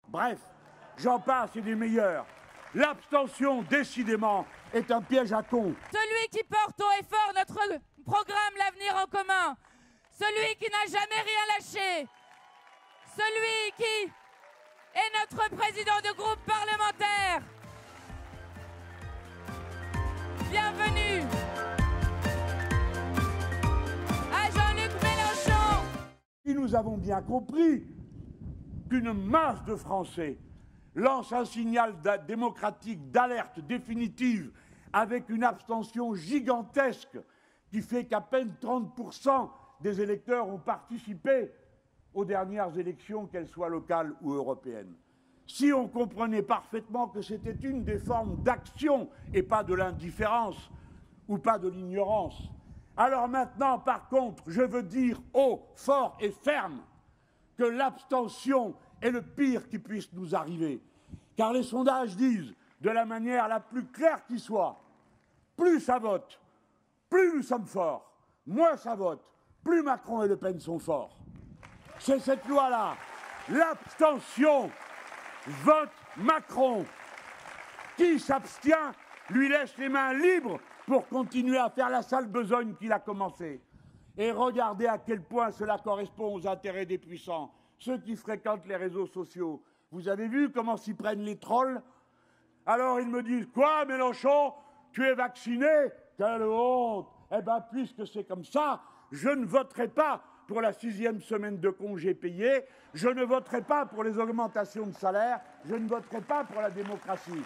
Bref, j'en passe et des meilleurs. L'abstention, décidément, est un piège à con. Celui qui porte haut et fort notre programme L'Avenir en commun, celui qui n'a jamais rien lâché, celui qui est notre président de groupe parlementaire. Bienvenue à Jean-Luc Mélenchon. Et nous avons bien compris qu'une masse de Français lance un signal démocratique d'alerte définitive avec une abstention gigantesque qui fait qu'à peine 30% des électeurs ont participé aux dernières élections, qu'elles soient locales ou européennes. Si on comprenait parfaitement que c'était une des formes d'action et pas de l'indifférence ou pas de l'ignorance, alors maintenant, par contre, je veux dire haut, fort et ferme que l'abstention est le pire qui puisse nous arriver. Car les sondages disent, de la manière la plus claire qui soit, plus ça vote, plus nous sommes forts, moins ça vote, plus Macron et Le Pen sont forts. C'est cette loi-là. L'abstention vote Macron. Qui s'abstient lui laisse les mains libres pour continuer à faire la sale besogne qu'il a commencée. Et regardez à quel point cela correspond aux intérêts des puissants, ceux qui fréquentent les réseaux sociaux. Vous avez vu comment s'y prennent les trolls? Alors ils me disent « Quoi, Mélenchon? Tu es vacciné? Quelle honte !» Eh bien, puisque c'est comme ça, je ne voterai pas pour la 6e semaine de congé payé, je ne voterai pas pour les augmentations de salaire, je ne voterai pas pour la démocratie.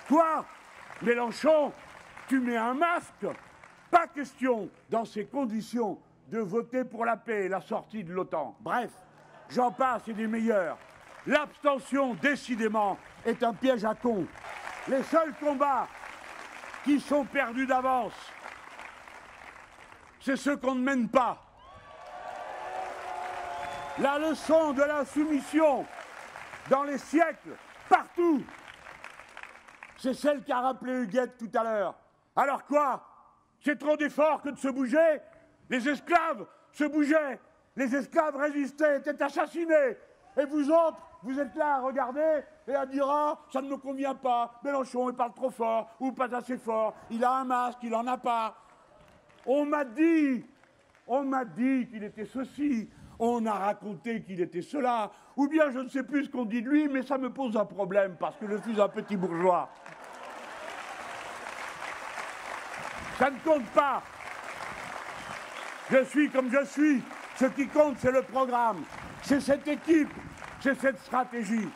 Toi, Mélenchon, tu mets un masque. Pas question, dans ces conditions, de voter pour la paix et la sortie de l'OTAN. Bref, j'en passe et des meilleurs. L'abstention, décidément, est un piège à con. Les seuls combats qui sont perdus d'avance, c'est ceux qu'on ne mène pas. La leçon de l'insoumission, dans les siècles, partout, c'est celle qu'a rappelé Huguette tout à l'heure. Alors quoi? C'est trop d'efforts que de se bouger? Les esclaves se bougeaient, les esclaves résistaient, étaient assassinés. Et vous autres, vous êtes là à regarder et à dire « Ah, ça ne me convient pas, Mélenchon, il parle trop fort, ou pas assez fort, il a un masque, il n'en a pas. » On m'a dit qu'il était ceci, on a raconté qu'il était cela, ou bien je ne sais plus ce qu'on dit de lui, mais ça me pose un problème, parce que je suis un petit bourgeois. Ça ne compte pas. Je suis comme je suis. Ce qui compte, c'est le programme. C'est cette équipe. C'est cette stratégie.